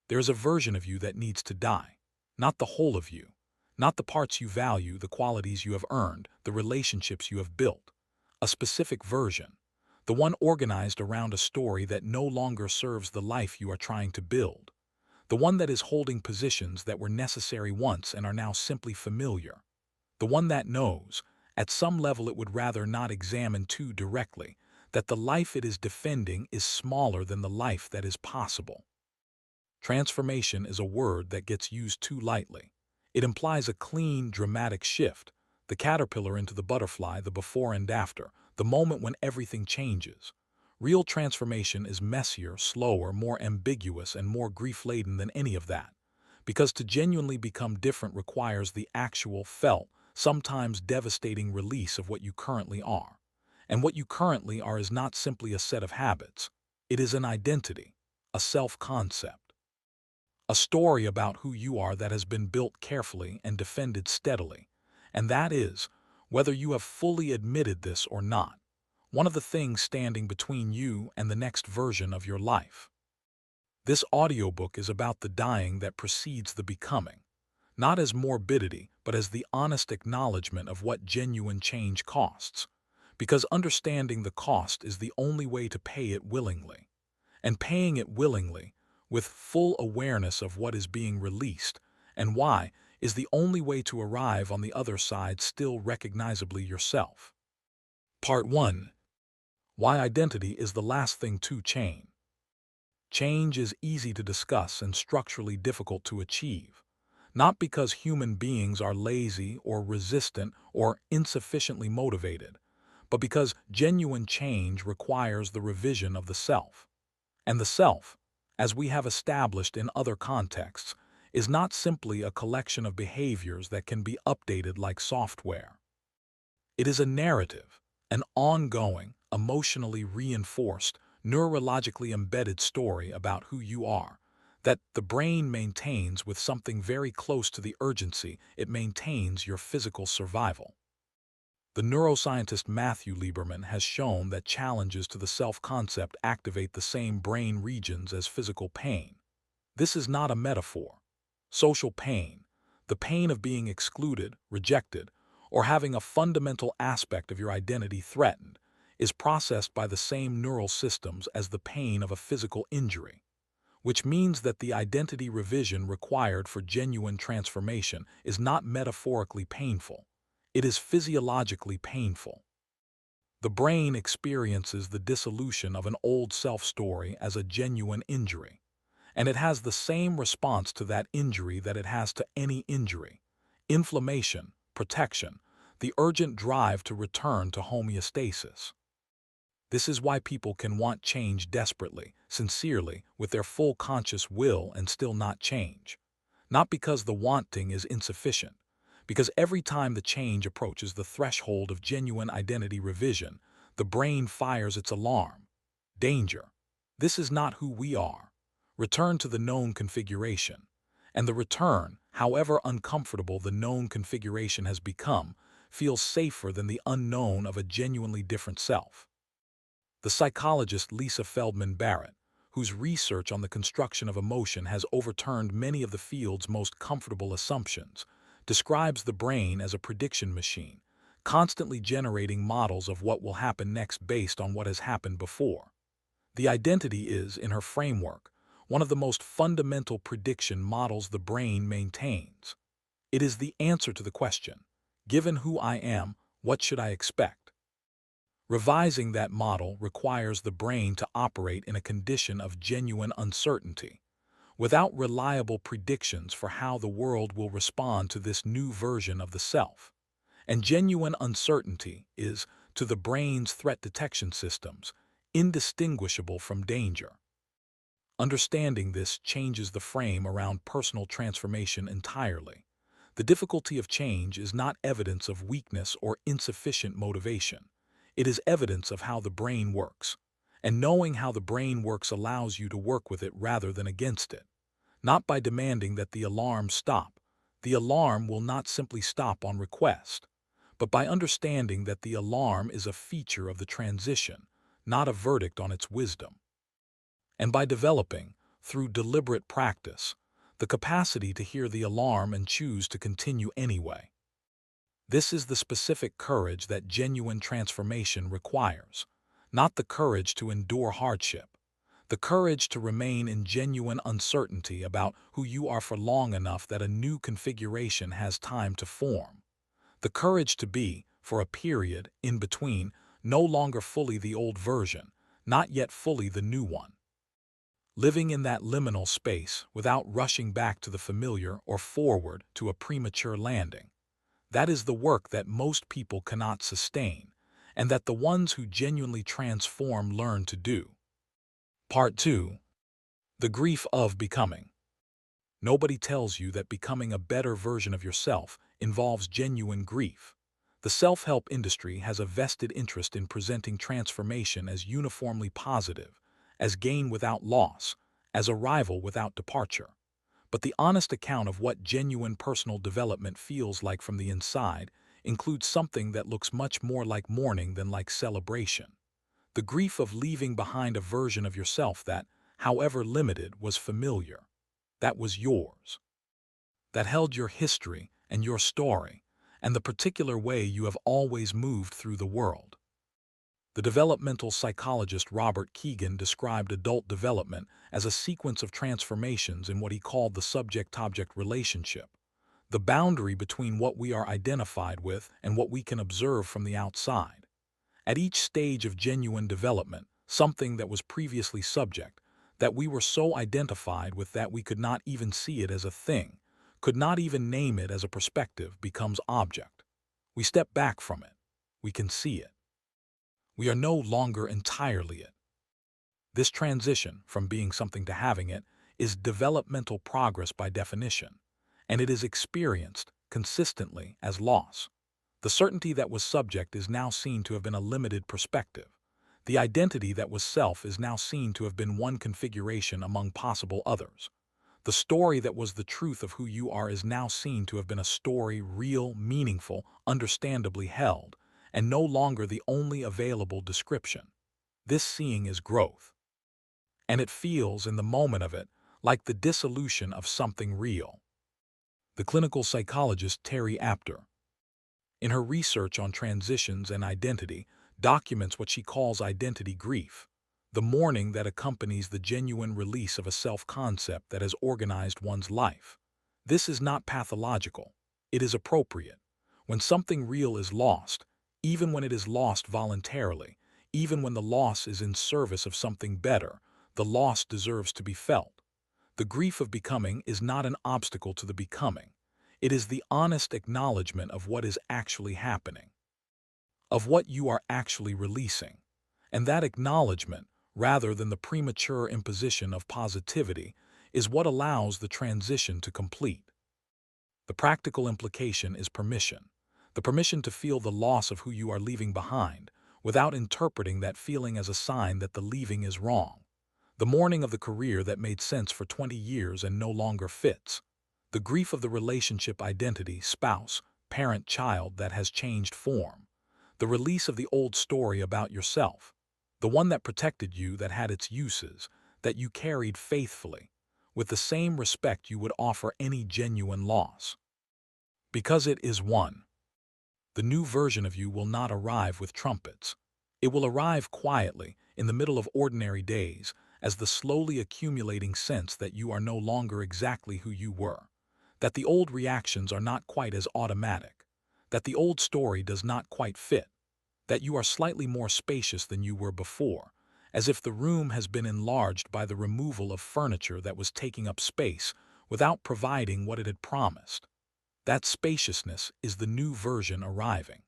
There is a version of you that needs to die, not the whole of you, not the parts you value, the qualities you have earned, the relationships you have built. A specific version, the one organized around a story that no longer serves the life you are trying to build, the one that is holding positions that were necessary once and are now simply familiar, the one that knows, at some level it would rather not examine too directly, that the life it is defending is smaller than the life that is possible. Transformation is a word that gets used too lightly. It implies a clean, dramatic shift, the caterpillar into the butterfly, the before and after, the moment when everything changes. Real transformation is messier, slower, more ambiguous, and more grief-laden than any of that, because to genuinely become different requires the actual, felt, sometimes devastating release of what you currently are. And what you currently are is not simply a set of habits. It is an identity, a self-concept. A story about who you are that has been built carefully and defended steadily. And that is, whether you have fully admitted this or not, one of the things standing between you and the next version of your life. This audiobook is about the dying that precedes the becoming, not as morbidity, but as the honest acknowledgement of what genuine change costs. Because understanding the cost is the only way to pay it willingly. And paying it willingly, with full awareness of what is being released and why, is the only way to arrive on the other side still recognizably yourself. Part 1. Why identity is the last thing to change. Change is easy to discuss and structurally difficult to achieve, not because human beings are lazy or resistant or insufficiently motivated, but because genuine change requires the revision of the self. And the self, as we have established in other contexts, is not simply a collection of behaviors that can be updated like software. It is a narrative, an ongoing, emotionally reinforced, neurologically embedded story about who you are, that the brain maintains with something very close to the urgency it maintains your physical survival. The neuroscientist Matthew Lieberman has shown that challenges to the self-concept activate the same brain regions as physical pain. This is not a metaphor. Social pain, the pain of being excluded, rejected, or having a fundamental aspect of your identity threatened, is processed by the same neural systems as the pain of a physical injury, which means that the identity revision required for genuine transformation is not metaphorically painful. It is physiologically painful. The brain experiences the dissolution of an old self-story as a genuine injury, and it has the same response to that injury that it has to any injury: inflammation, protection, the urgent drive to return to homeostasis. This is why people can want change desperately, sincerely, with their full conscious will and still not change. Not because the wanting is insufficient, because every time the change approaches the threshold of genuine identity revision, the brain fires its alarm. Danger. This is not who we are. Return to the known configuration. And the return, however uncomfortable the known configuration has become, feels safer than the unknown of a genuinely different self. The psychologist Lisa Feldman Barrett, whose research on the construction of emotion has overturned many of the field's most comfortable assumptions, describes the brain as a prediction machine, constantly generating models of what will happen next based on what has happened before. The identity is, in her framework, one of the most fundamental prediction models the brain maintains. It is the answer to the question, given who I am, what should I expect? Revising that model requires the brain to operate in a condition of genuine uncertainty, without reliable predictions for how the world will respond to this new version of the self. And genuine uncertainty is, to the brain's threat detection systems, indistinguishable from danger. Understanding this changes the frame around personal transformation entirely. The difficulty of change is not evidence of weakness or insufficient motivation. It is evidence of how the brain works. And knowing how the brain works allows you to work with it rather than against it. Not by demanding that the alarm stop. The alarm will not simply stop on request, but by understanding that the alarm is a feature of the transition, not a verdict on its wisdom. And by developing, through deliberate practice, the capacity to hear the alarm and choose to continue anyway. This is the specific courage that genuine transformation requires, not the courage to endure hardship, the courage to remain in genuine uncertainty about who you are for long enough that a new configuration has time to form, the courage to be, for a period, in between, no longer fully the old version, not yet fully the new one. Living in that liminal space without rushing back to the familiar or forward to a premature landing. That is the work that most people cannot sustain, and that the ones who genuinely transform learn to do. Part 2. The Grief of Becoming. Nobody tells you that becoming a better version of yourself involves genuine grief. The self-help industry has a vested interest in presenting transformation as uniformly positive, as gain without loss, as arrival without departure. But the honest account of what genuine personal development feels like from the inside includes something that looks much more like mourning than like celebration. The grief of leaving behind a version of yourself that, however limited, was familiar, that was yours, that held your history and your story, and the particular way you have always moved through the world. The developmental psychologist Robert Kegan described adult development as a sequence of transformations in what he called the subject-object relationship, the boundary between what we are identified with and what we can observe from the outside. At each stage of genuine development, something that was previously subject, that we were so identified with that we could not even see it as a thing, could not even name it as a perspective, becomes object. We step back from it. We can see it. We are no longer entirely it. This transition from being something to having it is developmental progress by definition, and it is experienced consistently as loss. The certainty that was subject is now seen to have been a limited perspective. The identity that was self is now seen to have been one configuration among possible others. The story that was the truth of who you are is now seen to have been a story real, meaningful, understandably held, and no longer the only available description. This seeing is growth. And it feels, in the moment of it, like the dissolution of something real. The clinical psychologist Terry Apter, in her research on transitions and identity, documents what she calls identity grief, the mourning that accompanies the genuine release of a self-concept that has organized one's life. This is not pathological. It is appropriate. When something real is lost, even when it is lost voluntarily, even when the loss is in service of something better, the loss deserves to be felt. The grief of becoming is not an obstacle to the becoming. It is the honest acknowledgement of what is actually happening, of what you are actually releasing. And that acknowledgement, rather than the premature imposition of positivity, is what allows the transition to complete. The practical implication is permission. The permission to feel the loss of who you are leaving behind, without interpreting that feeling as a sign that the leaving is wrong. The mourning of the career that made sense for 20 years and no longer fits. The grief of the relationship identity, spouse, parent, child that has changed form. The release of the old story about yourself, the one that protected you, that had its uses, that you carried faithfully, with the same respect you would offer any genuine loss. Because it is one. The new version of you will not arrive with trumpets. It will arrive quietly, in the middle of ordinary days, as the slowly accumulating sense that you are no longer exactly who you were, that the old reactions are not quite as automatic, that the old story does not quite fit, that you are slightly more spacious than you were before, as if the room has been enlarged by the removal of furniture that was taking up space without providing what it had promised. That spaciousness is the new version arriving.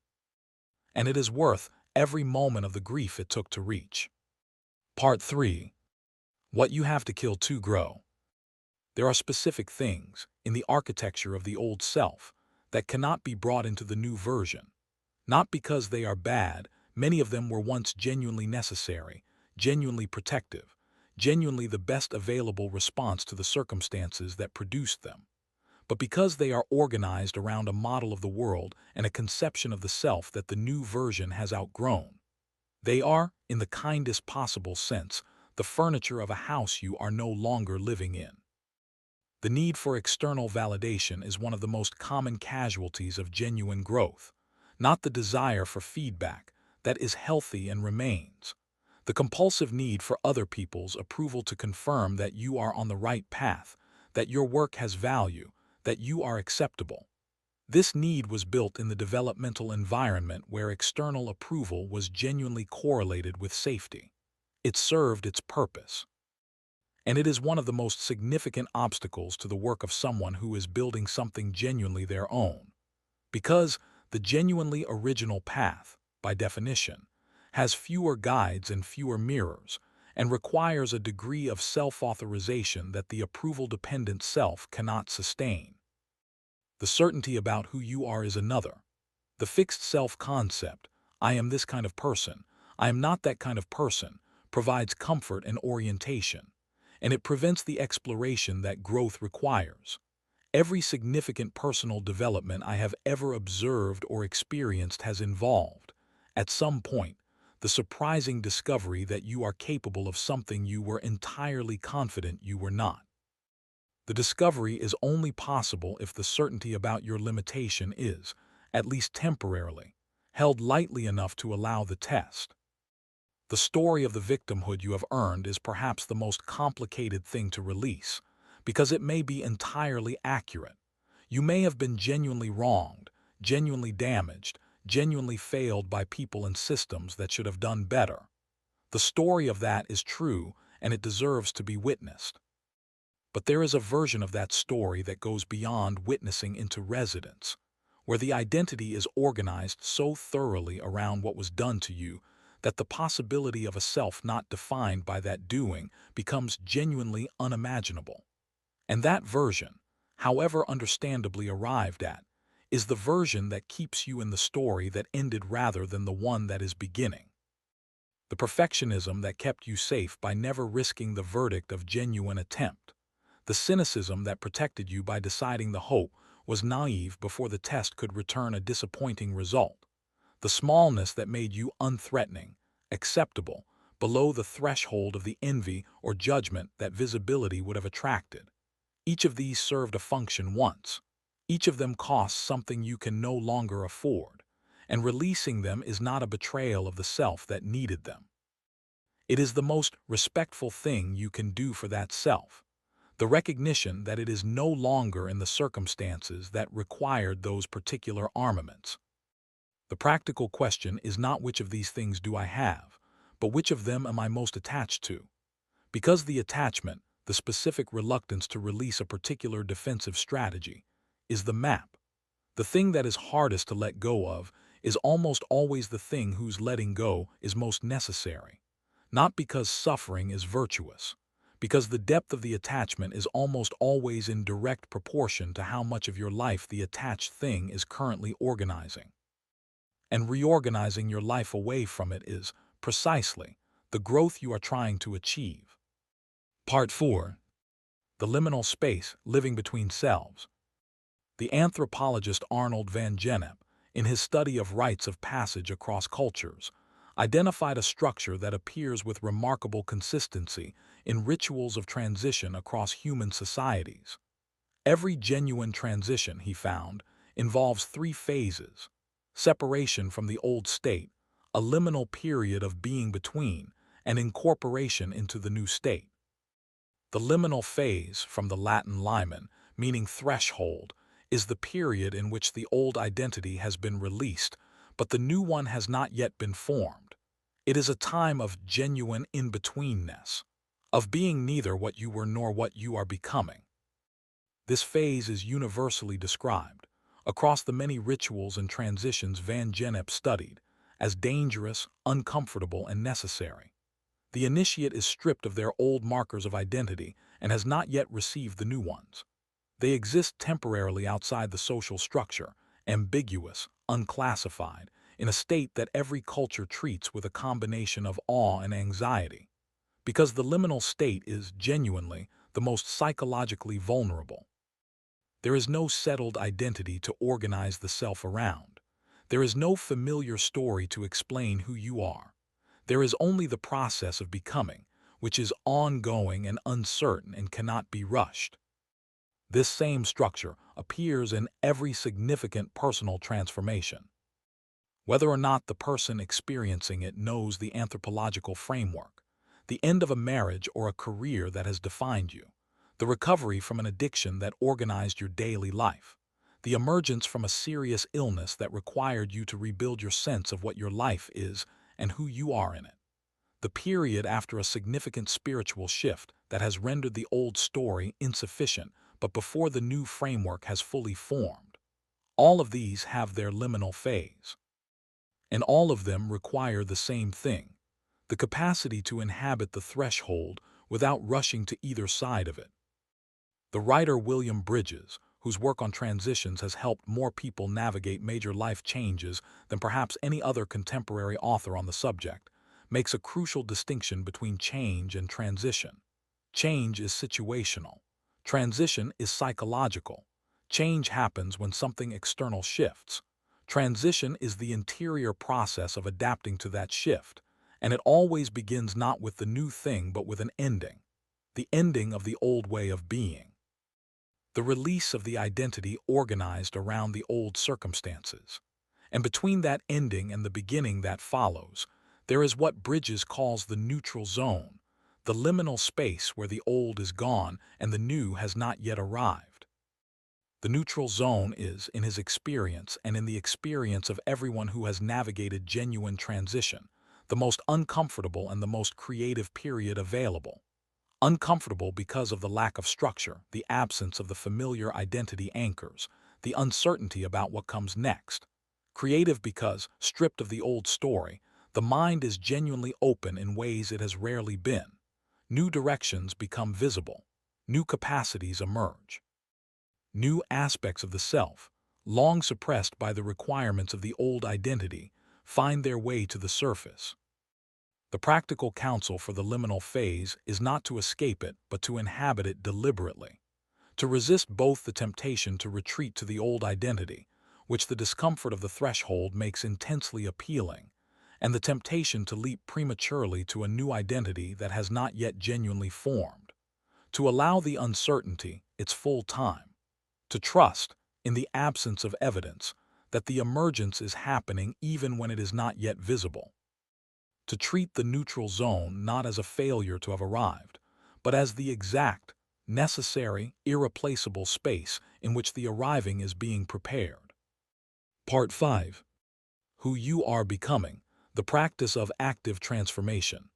And it is worth every moment of the grief it took to reach. Part 3. What you have to kill to grow. There are specific things, in the architecture of the old self, that cannot be brought into the new version. Not because they are bad, many of them were once genuinely necessary, genuinely protective, genuinely the best available response to the circumstances that produced them, but because they are organized around a model of the world and a conception of the self that the new version has outgrown. They are, in the kindest possible sense, the furniture of a house you are no longer living in. The need for external validation is one of the most common casualties of genuine growth, not the desire for feedback that is healthy and remains. The compulsive need for other people's approval to confirm that you are on the right path, that your work has value, that you are acceptable. This need was built in the developmental environment where external approval was genuinely correlated with safety. It served its purpose. And it is one of the most significant obstacles to the work of someone who is building something genuinely their own. Because the genuinely original path, by definition, has fewer guides and fewer mirrors, and requires a degree of self-authorization that the approval-dependent self cannot sustain. The certainty about who you are is another. The fixed self-concept, I am this kind of person, I am not that kind of person, provides comfort and orientation, and it prevents the exploration that growth requires. Every significant personal development I have ever observed or experienced has involved, at some point, the surprising discovery that you are capable of something you were entirely confident you were not. The discovery is only possible if the certainty about your limitation is, at least temporarily, held lightly enough to allow the test. The story of the victimhood you have earned is perhaps the most complicated thing to release, because it may be entirely accurate. You may have been genuinely wronged, genuinely damaged, genuinely failed by people and systems that should have done better. The story of that is true, and it deserves to be witnessed. But there is a version of that story that goes beyond witnessing into residence, where the identity is organized so thoroughly around what was done to you that the possibility of a self not defined by that doing becomes genuinely unimaginable. And that version, however understandably arrived at, is the version that keeps you in the story that ended rather than the one that is beginning. The perfectionism that kept you safe by never risking the verdict of genuine attempt. The cynicism that protected you by deciding the hope was naive before the test could return a disappointing result. The smallness that made you unthreatening, acceptable, below the threshold of the envy or judgment that visibility would have attracted. Each of these served a function once. Each of them costs something you can no longer afford, and releasing them is not a betrayal of the self that needed them. It is the most respectful thing you can do for that self, the recognition that it is no longer in the circumstances that required those particular armaments. The practical question is not which of these things do I have, but which of them am I most attached to? Because the attachment, the specific reluctance to release a particular defensive strategy, is the map. The thing that is hardest to let go of is almost always the thing whose letting go is most necessary. Not because suffering is virtuous, because the depth of the attachment is almost always in direct proportion to how much of your life the attached thing is currently organizing. And reorganizing your life away from it is, precisely, the growth you are trying to achieve. Part 4. The liminal space living between selves. The anthropologist Arnold van Gennep, in his study of rites of passage across cultures, identified a structure that appears with remarkable consistency in rituals of transition across human societies. Every genuine transition, he found, involves 3 phases: separation from the old state, a liminal period of being between, and incorporation into the new state. The liminal phase, from the Latin limen, meaning threshold, is the period in which the old identity has been released, but the new one has not yet been formed. It is a time of genuine in-betweenness, of being neither what you were nor what you are becoming. This phase is universally described, across the many rituals and transitions Van Gennep studied, as dangerous, uncomfortable, and necessary. The initiate is stripped of their old markers of identity and has not yet received the new ones. They exist temporarily outside the social structure, ambiguous, unclassified, in a state that every culture treats with a combination of awe and anxiety, because the liminal state is, genuinely, the most psychologically vulnerable. There is no settled identity to organize the self around. There is no familiar story to explain who you are. There is only the process of becoming, which is ongoing and uncertain and cannot be rushed. This same structure appears in every significant personal transformation. Whether or not the person experiencing it knows the anthropological framework, the end of a marriage or a career that has defined you, the recovery from an addiction that organized your daily life, the emergence from a serious illness that required you to rebuild your sense of what your life is and who you are in it, the period after a significant spiritual shift that has rendered the old story insufficient but before the new framework has fully formed. All of these have their liminal phase. And all of them require the same thing, the capacity to inhabit the threshold without rushing to either side of it. The writer William Bridges, whose work on transitions has helped more people navigate major life changes than perhaps any other contemporary author on the subject, makes a crucial distinction between change and transition. Change is situational. Transition is psychological. Change happens when something external shifts. Transition is the interior process of adapting to that shift, and it always begins not with the new thing but with an ending, the ending of the old way of being. The release of the identity organized around the old circumstances. And between that ending and the beginning that follows, there is what Bridges calls the neutral zone, the liminal space where the old is gone and the new has not yet arrived. The neutral zone is, in his experience and in the experience of everyone who has navigated genuine transition, the most uncomfortable and the most creative period available. Uncomfortable because of the lack of structure, the absence of the familiar identity anchors, the uncertainty about what comes next. Creative because, stripped of the old story, the mind is genuinely open in ways it has rarely been. New directions become visible. New capacities emerge. New aspects of the self, long suppressed by the requirements of the old identity, find their way to the surface. The practical counsel for the liminal phase is not to escape it, but to inhabit it deliberately, to resist both the temptation to retreat to the old identity, which the discomfort of the threshold makes intensely appealing, and the temptation to leap prematurely to a new identity that has not yet genuinely formed, to allow the uncertainty its full time, to trust, in the absence of evidence, that the emergence is happening even when it is not yet visible. To treat the neutral zone not as a failure to have arrived, but as the exact, necessary, irreplaceable space in which the arriving is being prepared. Part 5. Who you are becoming, the practice of active transformation.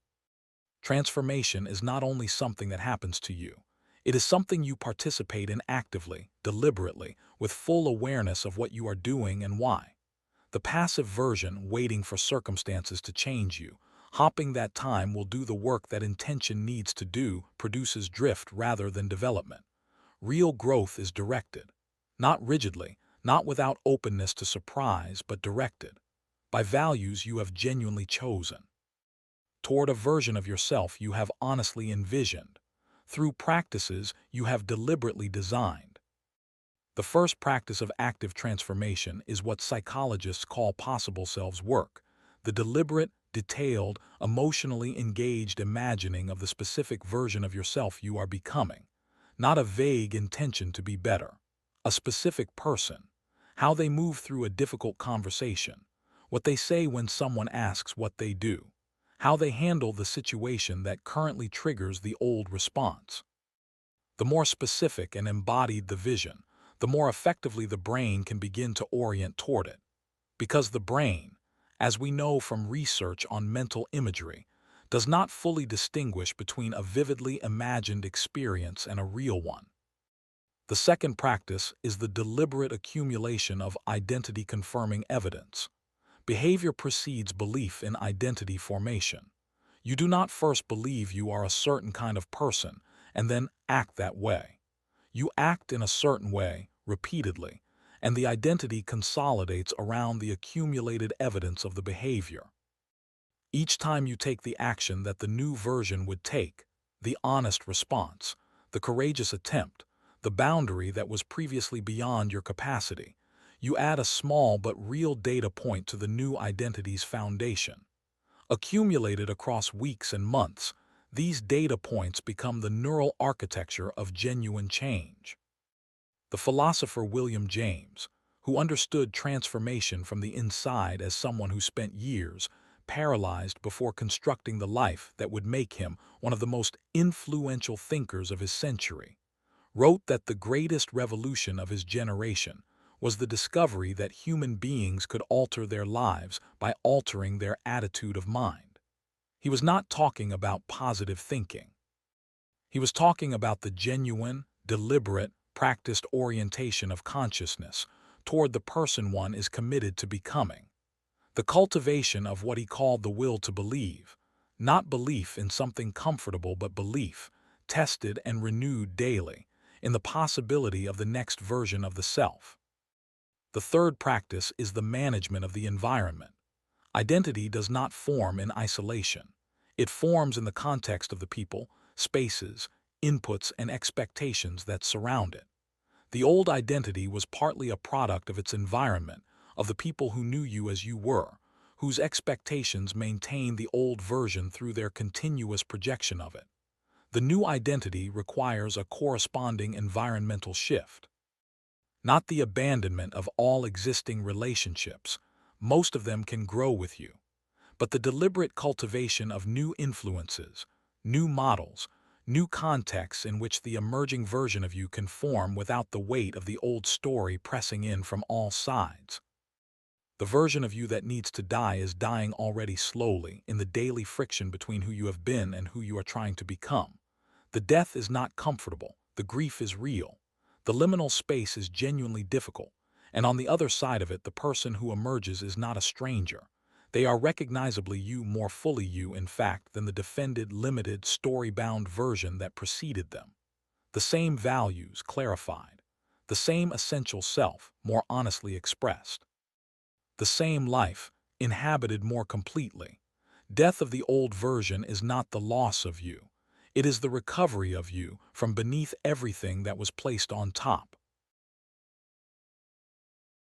Transformation is not only something that happens to you, it is something you participate in actively, deliberately, with full awareness of what you are doing and why. The passive version, waiting for circumstances to change you, hopping that time will do the work that intention needs to do, produces drift rather than development. Real growth is directed, not rigidly, not without openness to surprise, but directed, by values you have genuinely chosen, toward a version of yourself you have honestly envisioned, through practices you have deliberately designed. The first practice of active transformation is what psychologists call possible selves work, the deliberate, detailed, emotionally engaged imagining of the specific version of yourself you are becoming, not a vague intention to be better. A specific person, how they move through a difficult conversation, what they say when someone asks what they do, how they handle the situation that currently triggers the old response. The more specific and embodied the vision, the more effectively the brain can begin to orient toward it. Because the brain, as we know from research on mental imagery, does not fully distinguish between a vividly imagined experience and a real one. The second practice is the deliberate accumulation of identity-confirming evidence. Behavior precedes belief in identity formation. You do not first believe you are a certain kind of person and then act that way. You act in a certain way, repeatedly, and the identity consolidates around the accumulated evidence of the behavior. Each time you take the action that the new version would take, the honest response, the courageous attempt, the boundary that was previously beyond your capacity, you add a small but real data point to the new identity's foundation. Accumulated across weeks and months, These data points become the neural architecture of genuine change. The philosopher William James, who understood transformation from the inside as someone who spent years paralyzed before constructing the life that would make him one of the most influential thinkers of his century, wrote that the greatest revolution of his generation was the discovery that human beings could alter their lives by altering their attitude of mind. He was not talking about positive thinking. He was talking about the genuine, deliberate, practiced orientation of consciousness toward the person one is committed to becoming. The cultivation of what he called the will to believe, not belief in something comfortable but belief, tested and renewed daily, in the possibility of the next version of the self. The third practice is the management of the environment. Identity does not form in isolation. It forms in the context of the people, spaces, inputs, and expectations that surround it. The old identity was partly a product of its environment, of the people who knew you as you were, whose expectations maintained the old version through their continuous projection of it. The new identity requires a corresponding environmental shift. Not the abandonment of all existing relationships, most of them can grow with you, but the deliberate cultivation of new influences, new models, new contexts in which the emerging version of you can form without the weight of the old story pressing in from all sides. The version of you that needs to die is dying already slowly in the daily friction between who you have been and who you are trying to become. The death is not comfortable, the grief is real. The liminal space is genuinely difficult, and on the other side of it the person who emerges is not a stranger. They are recognizably you, more fully you, in fact, than the defended, limited, story-bound version that preceded them. The same values clarified, the same essential self more honestly expressed. The same life, inhabited more completely. Death of the old version is not the loss of you. It is the recovery of you from beneath everything that was placed on top.